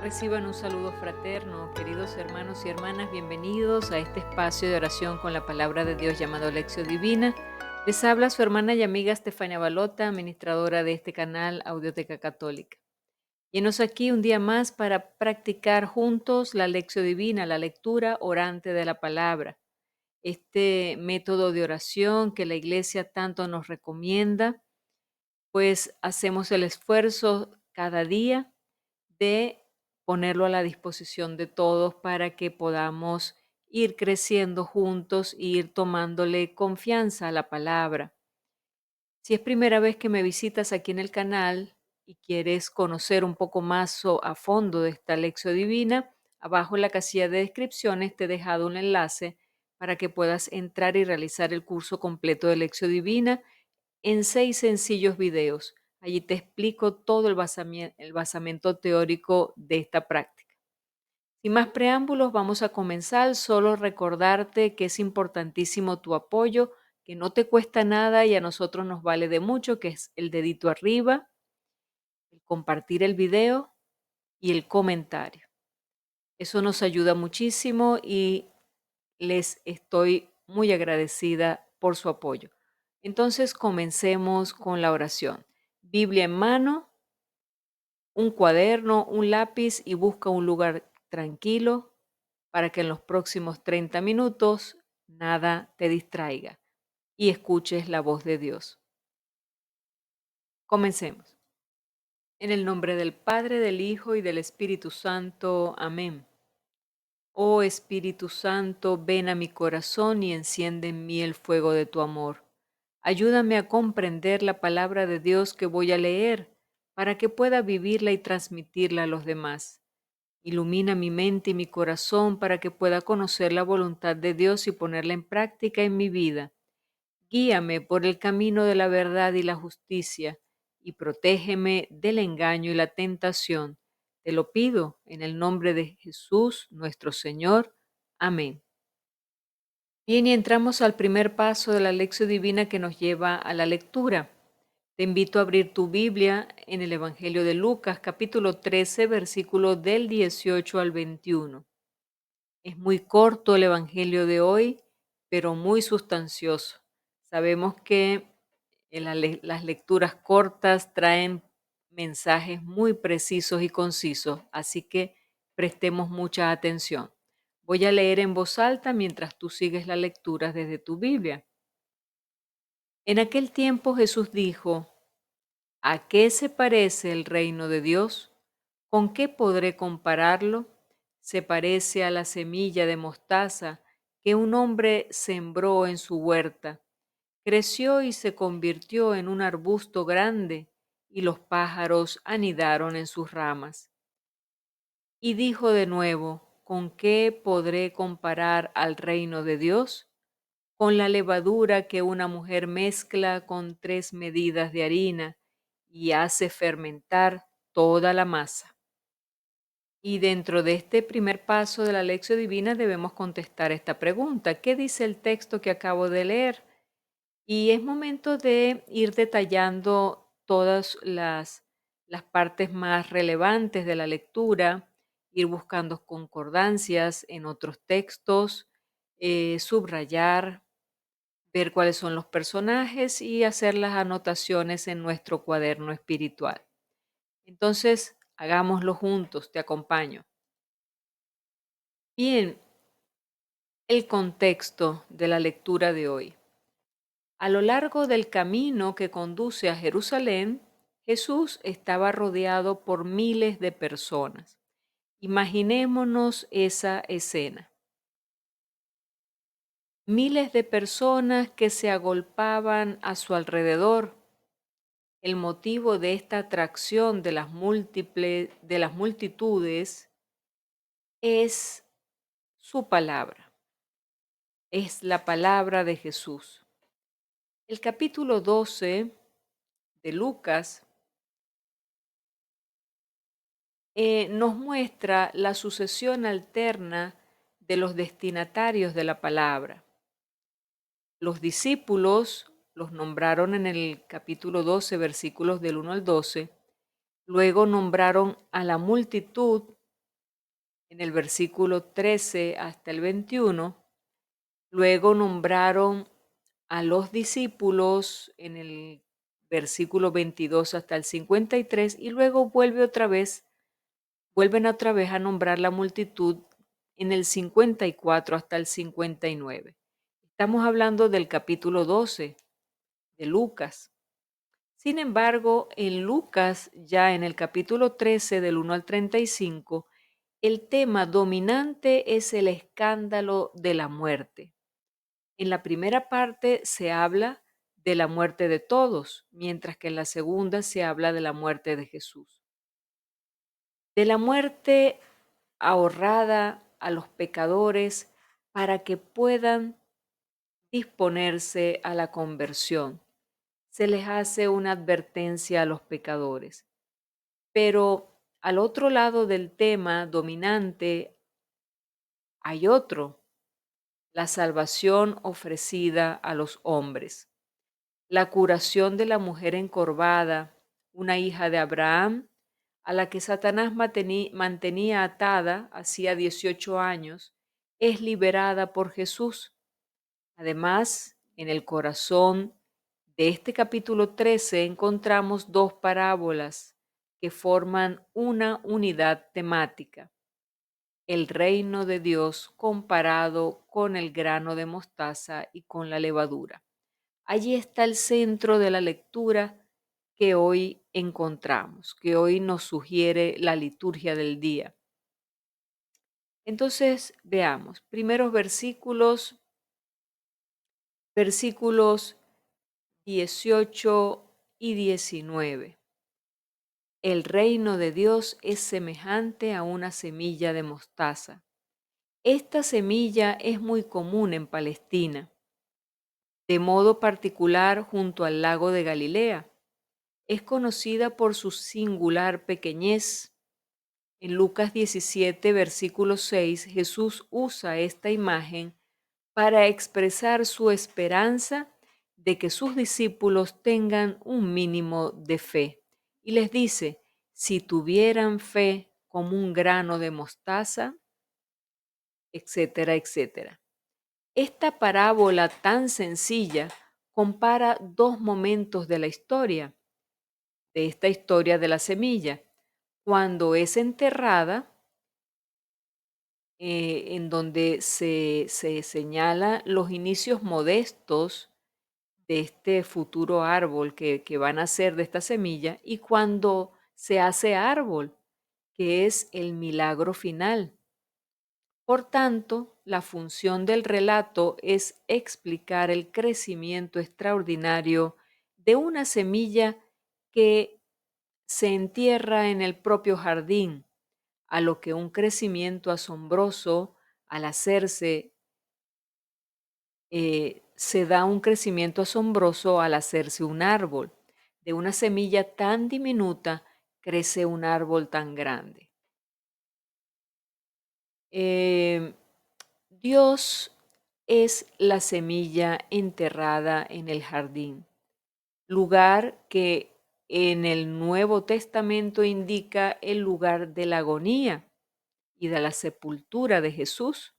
Reciban un saludo fraterno, queridos hermanos y hermanas, bienvenidos a este espacio de oración con la palabra de Dios llamado Lección Divina. Les habla su hermana y amiga Estefania Balota, administradora de este canal Audioteca Católica. Llenos aquí un día más para practicar juntos la Lección Divina, la lectura orante de la palabra. Este método de oración que la Iglesia tanto nos recomienda, pues hacemos el esfuerzo cada día de ponerlo a la disposición de todos para que podamos ir creciendo juntos e ir tomándole confianza a la palabra. Si es primera vez que me visitas aquí en el canal y quieres conocer un poco más a fondo de esta lección divina, abajo en la casilla de descripciones te he dejado un enlace para que puedas entrar y realizar el curso completo de lección divina en 6 sencillos videos. Allí te explico todo el basamento teórico de esta práctica. Sin más preámbulos, vamos a comenzar. Solo recordarte que es importantísimo tu apoyo, que no te cuesta nada y a nosotros nos vale de mucho, que es el dedito arriba, el compartir el video y el comentario. Eso nos ayuda muchísimo y les estoy muy agradecida por su apoyo. Entonces comencemos con la oración. Biblia en mano, un cuaderno, un lápiz y busca un lugar tranquilo para que en los próximos 30 minutos nada te distraiga y escuches la voz de Dios. Comencemos. En el nombre del Padre, del Hijo y del Espíritu Santo. Amén. Oh Espíritu Santo, ven a mi corazón y enciende en mí el fuego de tu amor. Ayúdame a comprender la palabra de Dios que voy a leer para que pueda vivirla y transmitirla a los demás. Ilumina mi mente y mi corazón para que pueda conocer la voluntad de Dios y ponerla en práctica en mi vida. Guíame por el camino de la verdad y la justicia y protégeme del engaño y la tentación. Te lo pido en el nombre de Jesús, nuestro Señor. Amén. Bien, y entramos al primer paso de la lección divina que nos lleva a la lectura. Te invito a abrir tu Biblia en el Evangelio de Lucas, capítulo 13, versículo del 18 al 21. Es muy corto el Evangelio de hoy, pero muy sustancioso. Sabemos que las lecturas cortas traen mensajes muy precisos y concisos, así que prestemos mucha atención. Voy a leer en voz alta mientras tú sigues la lectura desde tu Biblia. En aquel tiempo Jesús dijo: ¿A qué se parece el reino de Dios? ¿Con qué podré compararlo? Se parece a la semilla de mostaza que un hombre sembró en su huerta. Creció y se convirtió en un arbusto grande, y los pájaros anidaron en sus ramas. Y dijo de nuevo: ¿Con qué podré comparar al reino de Dios? Con la levadura que una mujer mezcla con 3 medidas de harina y hace fermentar toda la masa. Y dentro de este primer paso de la lección divina debemos contestar esta pregunta: ¿qué dice el texto que acabo de leer? Y es momento de ir detallando todas las partes más relevantes de la lectura, ir buscando concordancias en otros textos, subrayar, ver cuáles son los personajes y hacer las anotaciones en nuestro cuaderno espiritual. Entonces, hagámoslo juntos, te acompaño. Bien, el contexto de la lectura de hoy. A lo largo del camino que conduce a Jerusalén, Jesús estaba rodeado por miles de personas. Imaginémonos esa escena. Miles de personas que se agolpaban a su alrededor. El motivo de esta atracción de las multitudes es su palabra, es la palabra de Jesús. El capítulo 12 de Lucas nos muestra la sucesión alterna de los destinatarios de la palabra. Los discípulos los nombraron en el capítulo 12, versículos del 1 al 12. Luego nombraron a la multitud en el versículo 13 hasta el 21. Luego nombraron a los discípulos en el versículo 22 hasta el 53 y luego vuelven otra vez a nombrar la multitud en el 54 hasta el 59. Estamos hablando del capítulo 12 de Lucas. Sin embargo, en Lucas, ya en el capítulo 13 del 1 al 35, el tema dominante es el escándalo de la muerte. En la primera parte se habla de la muerte de todos, mientras que en la segunda se habla de la muerte de Jesús. De la muerte ahorrada a los pecadores para que puedan disponerse a la conversión. Se les hace una advertencia a los pecadores. Pero al otro lado del tema dominante hay otro, la salvación ofrecida a los hombres. La curación de la mujer encorvada, una hija de Abraham, a la que Satanás mantenía atada hacía 18 años, es liberada por Jesús. Además, en el corazón de este capítulo 13 encontramos dos parábolas que forman una unidad temática. El reino de Dios comparado con el grano de mostaza y con la levadura. Allí está el centro de la lectura que hoy encontramos, que hoy nos sugiere la liturgia del día. Entonces, veamos, primeros versículos 18 y 19. El reino de Dios es semejante a una semilla de mostaza. Esta semilla es muy común en Palestina, de modo particular junto al lago de Galilea. Es conocida por su singular pequeñez. En Lucas 17, versículo 6, Jesús usa esta imagen para expresar su esperanza de que sus discípulos tengan un mínimo de fe. Y les dice, si tuvieran fe como un grano de mostaza, etcétera, etcétera. Esta parábola tan sencilla compara dos momentos de la historia, de esta historia de la semilla, cuando es enterrada, en donde se señala los inicios modestos de este futuro árbol que van a ser de esta semilla, y cuando se hace árbol, que es el milagro final. Por tanto, la función del relato es explicar el crecimiento extraordinario de una semilla que se entierra en el propio jardín, a lo que un crecimiento asombroso al hacerse, se da un crecimiento asombroso al hacerse un árbol. De una semilla tan diminuta crece un árbol tan grande. Dios es la semilla enterrada en el jardín, lugar que en el Nuevo Testamento indica el lugar de la agonía y de la sepultura de Jesús.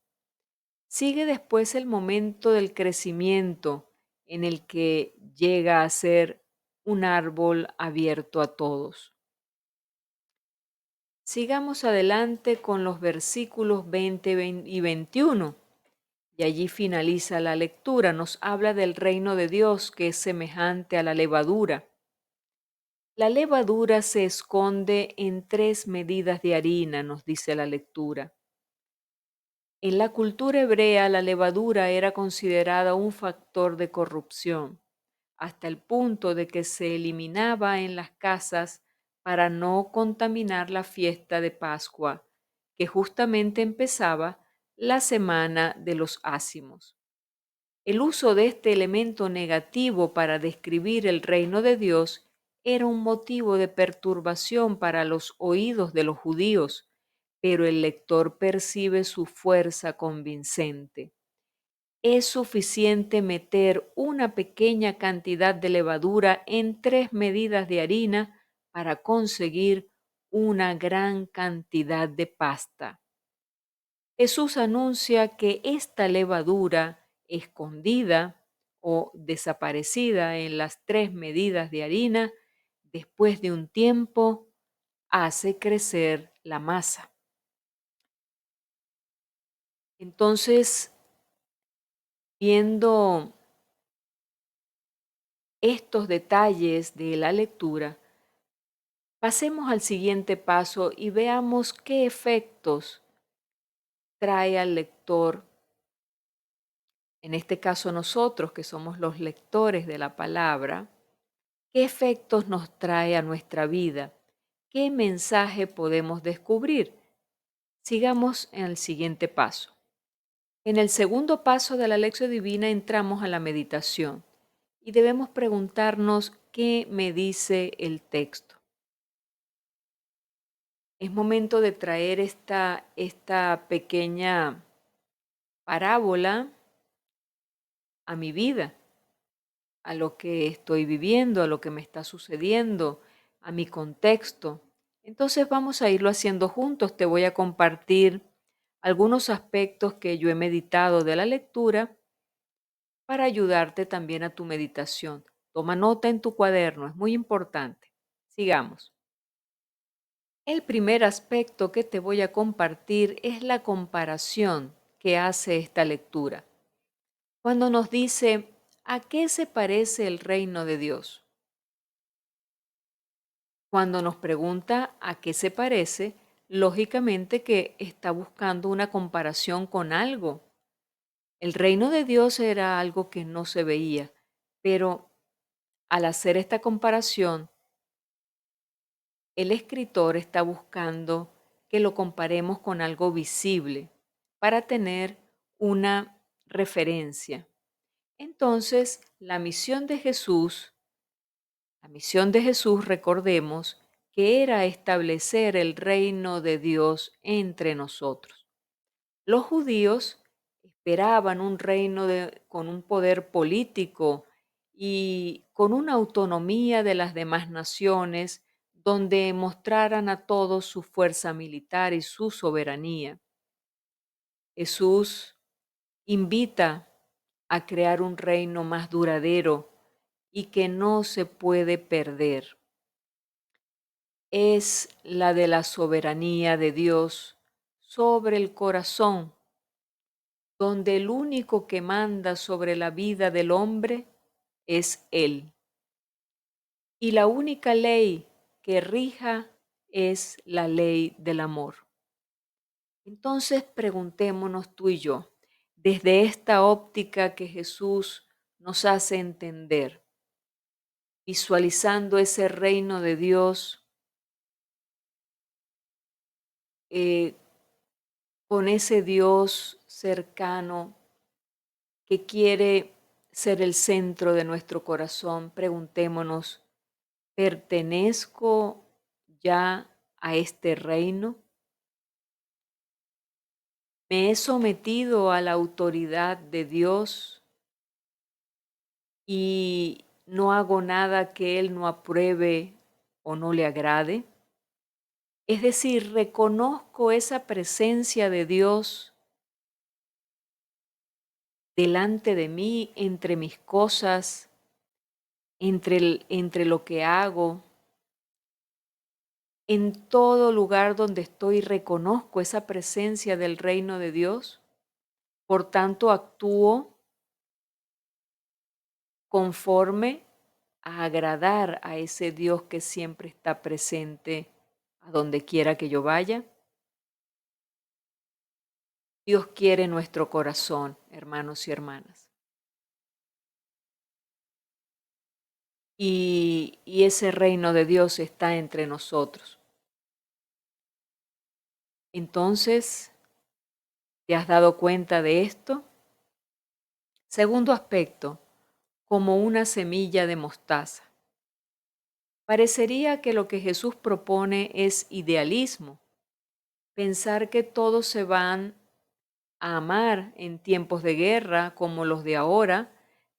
Sigue después el momento del crecimiento en el que llega a ser un árbol abierto a todos. Sigamos adelante con los versículos 20 y 21. Y allí finaliza la lectura. Nos habla del reino de Dios que es semejante a la levadura. La levadura se esconde en 3 medidas de harina, nos dice la lectura. En la cultura hebrea, la levadura era considerada un factor de corrupción, hasta el punto de que se eliminaba en las casas para no contaminar la fiesta de Pascua, que justamente empezaba la semana de los ácimos. El uso de este elemento negativo para describir el reino de Dios era un motivo de perturbación para los oídos de los judíos, pero el lector percibe su fuerza convincente. Es suficiente meter una pequeña cantidad de levadura en 3 medidas de harina para conseguir una gran cantidad de pasta. Jesús anuncia que esta levadura escondida o desaparecida en las 3 medidas de harina, después de un tiempo, hace crecer la masa. Entonces, viendo estos detalles de la lectura, pasemos al siguiente paso y veamos qué efectos trae al lector, en este caso nosotros que somos los lectores de la palabra, qué efectos nos trae a nuestra vida, qué mensaje podemos descubrir. Sigamos en el siguiente paso. En el segundo paso de la lección divina entramos a la meditación y debemos preguntarnos qué me dice el texto. Es momento de traer esta pequeña parábola a mi vida, a lo que estoy viviendo, a lo que me está sucediendo, a mi contexto. Entonces vamos a irlo haciendo juntos. Te voy a compartir algunos aspectos que yo he meditado de la lectura para ayudarte también a tu meditación. Toma nota en tu cuaderno, es muy importante. Sigamos. El primer aspecto que te voy a compartir es la comparación que hace esta lectura. Cuando nos dice, ¿a qué se parece el reino de Dios? Cuando nos pregunta a qué se parece, lógicamente que está buscando una comparación con algo. El reino de Dios era algo que no se veía, pero al hacer esta comparación, el escritor está buscando que lo comparemos con algo visible para tener una referencia. Entonces, la misión de Jesús, recordemos, que era establecer el reino de Dios entre nosotros. Los judíos esperaban un reino con un poder político y con una autonomía de las demás naciones donde mostraran a todos su fuerza militar y su soberanía. Jesús invita a crear un reino más duradero y que no se puede perder. Es la de la soberanía de Dios sobre el corazón, donde el único que manda sobre la vida del hombre es Él. Y la única ley que rija es la ley del amor. Entonces preguntémonos tú y yo, desde esta óptica que Jesús nos hace entender, visualizando ese reino de Dios, eh, con ese Dios cercano que quiere ser el centro de nuestro corazón, preguntémonos, ¿pertenezco ya a este reino? ¿Me he sometido a la autoridad de Dios y no hago nada que Él no apruebe o no le agrade? Es decir, reconozco esa presencia de Dios delante de mí, entre mis cosas, entre lo que hago. En todo lugar donde estoy reconozco esa presencia del reino de Dios. Por tanto, actúo conforme a agradar a ese Dios que siempre está presente a donde quiera que yo vaya. Dios quiere nuestro corazón, hermanos y hermanas. Y ese reino de Dios está entre nosotros. Entonces, ¿te has dado cuenta de esto? Segundo aspecto, como una semilla de mostaza. Parecería que lo que Jesús propone es idealismo, pensar que todos se van a amar en tiempos de guerra como los de ahora,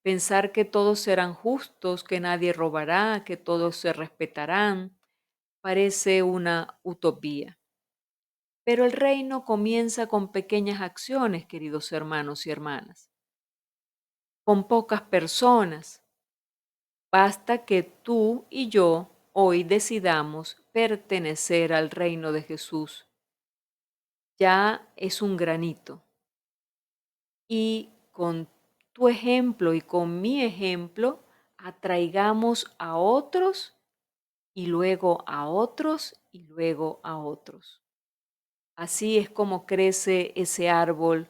pensar que todos serán justos, que nadie robará, que todos se respetarán, parece una utopía. Pero el reino comienza con pequeñas acciones, queridos hermanos y hermanas, con pocas personas. Basta que tú y yo hoy decidamos pertenecer al reino de Jesús. Ya es un granito. Y con tu ejemplo y con mi ejemplo, atraigamos a otros y luego a otros y luego a otros. Así es como crece ese árbol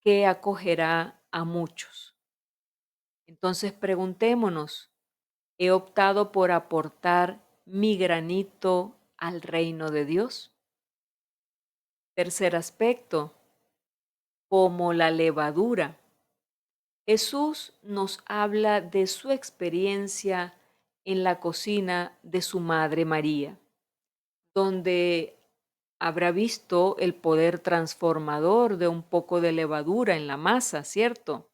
que acogerá a muchos. Entonces preguntémonos, ¿he optado por aportar mi granito al reino de Dios? Tercer aspecto, como la levadura. Jesús nos habla de su experiencia en la cocina de su madre María, donde habrá visto el poder transformador de un poco de levadura en la masa, ¿cierto?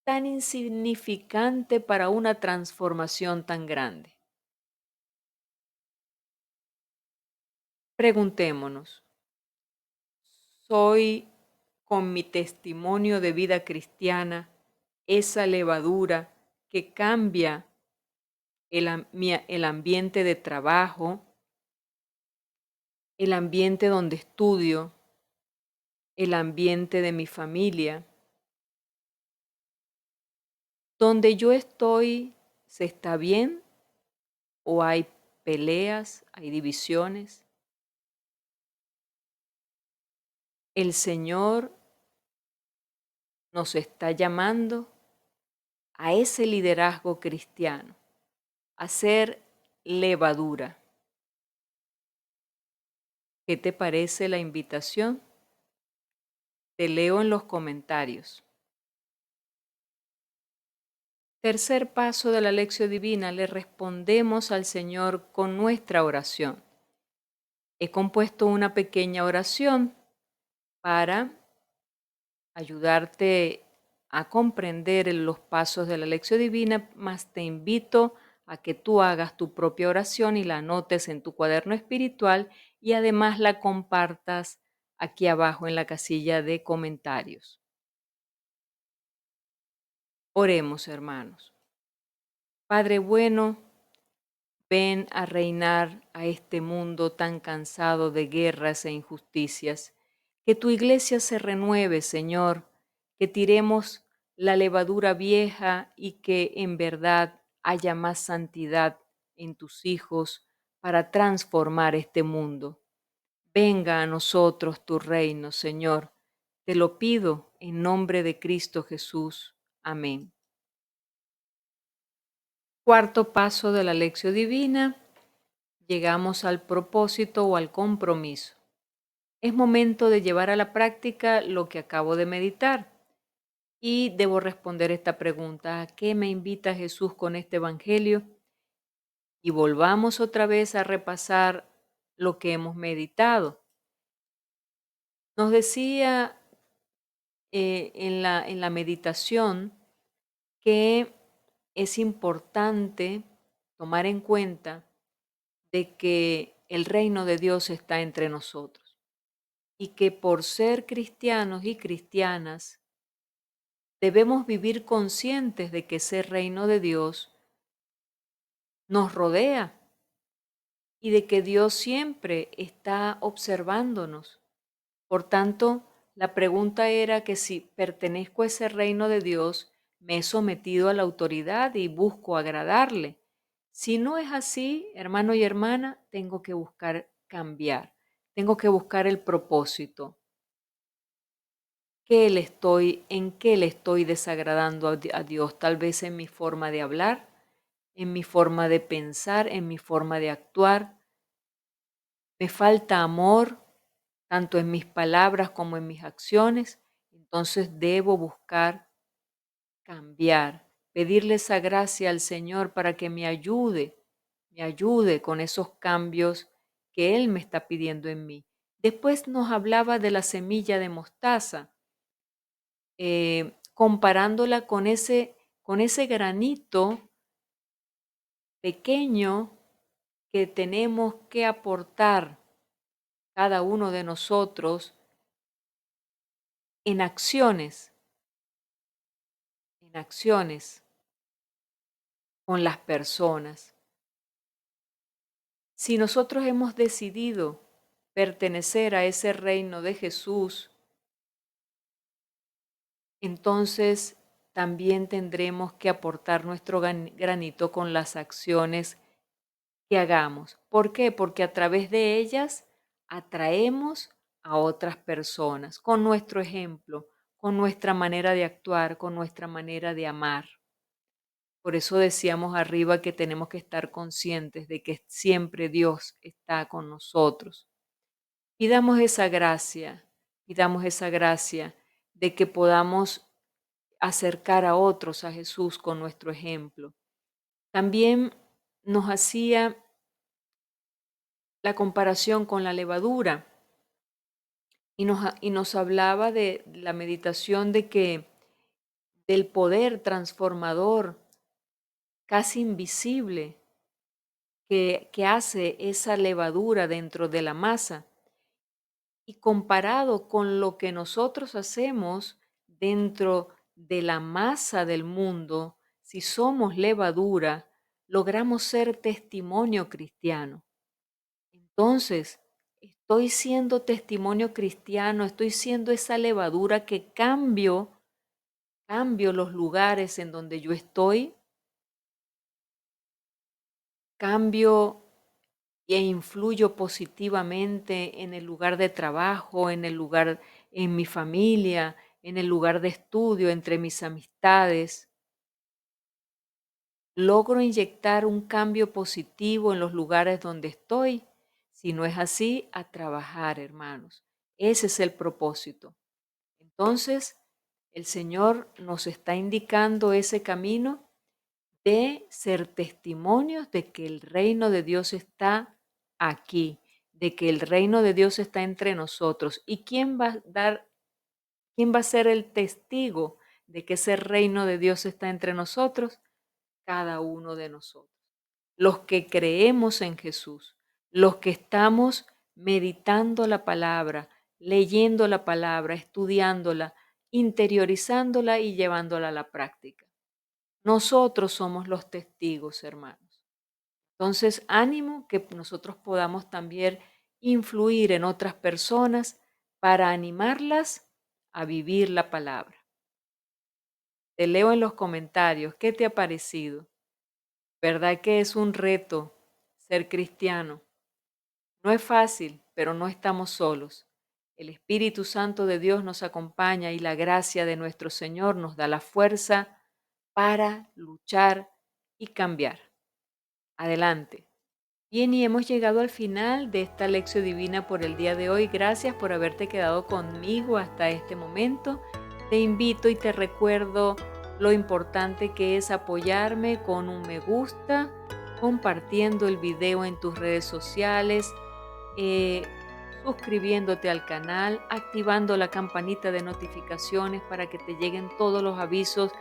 Tan insignificante para una transformación tan grande. Preguntémonos, ¿soy con mi testimonio de vida cristiana esa levadura que cambia el ambiente de trabajo, el ambiente donde estudio, el ambiente de mi familia? Donde yo estoy, ¿se está bien o hay peleas, hay divisiones? El Señor nos está llamando a ese liderazgo cristiano, a ser levadura. ¿Qué te parece la invitación? Te leo en los comentarios. Tercer paso de la lección divina, le respondemos al Señor con nuestra oración. He compuesto una pequeña oración para ayudarte a comprender los pasos de la lección divina, más te invito a que tú hagas tu propia oración y la anotes en tu cuaderno espiritual y además la compartas aquí abajo en la casilla de comentarios. Oremos, hermanos. Padre bueno, ven a reinar a este mundo tan cansado de guerras e injusticias. Que tu iglesia se renueve, Señor, que tiremos la levadura vieja y que en verdad haya más santidad en tus hijos para transformar este mundo. Venga a nosotros tu reino, Señor. Te lo pido en nombre de Cristo Jesús. Amén. Cuarto paso de la lección divina. Llegamos al propósito o al compromiso. Es momento de llevar a la práctica lo que acabo de meditar y debo responder esta pregunta: ¿a qué me invita Jesús con este evangelio? Y volvamos otra vez a repasar lo que hemos meditado. Nos decía en la meditación que es importante tomar en cuenta de que el reino de Dios está entre nosotros y que por ser cristianos y cristianas debemos vivir conscientes de que ese reino de Dios nos rodea y de que Dios siempre está observándonos. Por tanto, la pregunta era que si pertenezco a ese reino de Dios, me he sometido a la autoridad y busco agradarle. Si no es así, hermano y hermana, tengo que buscar cambiar, tengo que buscar el propósito. ¿En qué le estoy desagradando a Dios? Tal vez en mi forma de hablar, en mi forma de pensar, en mi forma de actuar. Me falta amor, tanto en mis palabras como en mis acciones. Entonces debo buscar cambiar, pedirle esa gracia al Señor para que me ayude con esos cambios que Él me está pidiendo en mí. Después nos hablaba de la semilla de mostaza, comparándola con ese granito pequeño que tenemos que aportar cada uno de nosotros en acciones con las personas. Si nosotros hemos decidido pertenecer a ese reino de Jesús, entonces también tendremos que aportar nuestro granito con las acciones que hagamos. ¿Por qué? Porque a través de ellas atraemos a otras personas, con nuestro ejemplo, con nuestra manera de actuar, con nuestra manera de amar. Por eso decíamos arriba que tenemos que estar conscientes de que siempre Dios está con nosotros. Pidamos esa gracia de que podamos acercar a otros a Jesús con nuestro ejemplo. También nos hacía la comparación con la levadura y nos hablaba de la meditación de que del poder transformador casi invisible que hace esa levadura dentro de la masa y comparado con lo que nosotros hacemos dentro de la masa del mundo, si somos levadura, logramos ser testimonio cristiano. Entonces, estoy siendo testimonio cristiano, estoy siendo esa levadura que cambio los lugares en donde yo estoy, cambio e influyo positivamente en el lugar de trabajo, en mi familia, en el lugar de estudio, entre mis amistades. Logro inyectar un cambio positivo en los lugares donde estoy. Si no es así, a trabajar, hermanos. Ese es el propósito. Entonces, el Señor nos está indicando ese camino de ser testimonios de que el reino de Dios está aquí, de que el reino de Dios está entre nosotros. ¿Y quién va a ser el testigo de que ese reino de Dios está entre nosotros? Cada uno de nosotros. Los que creemos en Jesús, los que estamos meditando la palabra, leyendo la palabra, estudiándola, interiorizándola y llevándola a la práctica. Nosotros somos los testigos, hermanos. Entonces, ánimo que nosotros podamos también influir en otras personas para animarlas a vivir la palabra. Te leo en los comentarios, ¿qué te ha parecido? ¿Verdad que es un reto ser cristiano? No es fácil, pero no estamos solos. El Espíritu Santo de Dios nos acompaña y la gracia de nuestro Señor nos da la fuerza para luchar y cambiar. Adelante. Bien, y hemos llegado al final de esta lección divina por el día de hoy. Gracias por haberte quedado conmigo hasta este momento. Te invito y te recuerdo lo importante que es apoyarme con un me gusta, compartiendo el video en tus redes sociales, suscribiéndote al canal, activando la campanita de notificaciones para que te lleguen todos los avisos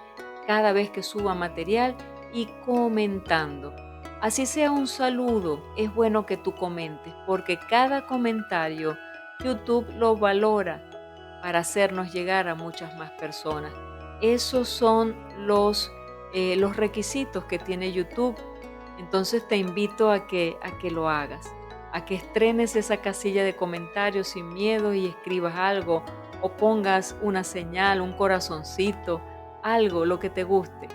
cada vez que suba material y comentando. Así sea un saludo, es bueno que tú comentes porque cada comentario YouTube lo valora para hacernos llegar a muchas más personas. Esos son los requisitos que tiene YouTube. Entonces te invito a que lo hagas, a que estrenes esa casilla de comentarios sin miedo y escribas algo o pongas una señal, un corazoncito, algo, lo que te guste.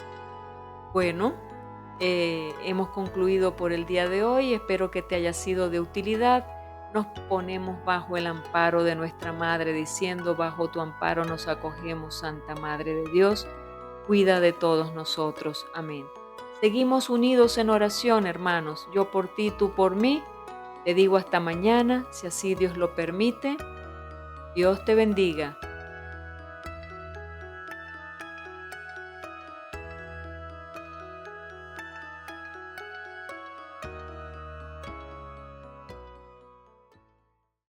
Bueno, hemos concluido por el día de hoy. Espero que te haya sido de utilidad. Nos ponemos bajo el amparo de nuestra Madre, diciendo: bajo tu amparo nos acogemos, Santa Madre de Dios. Cuida de todos nosotros. Amén. Seguimos unidos en oración, hermanos. Yo por ti, tú por mí. Te digo hasta mañana, si así Dios lo permite. Dios te bendiga.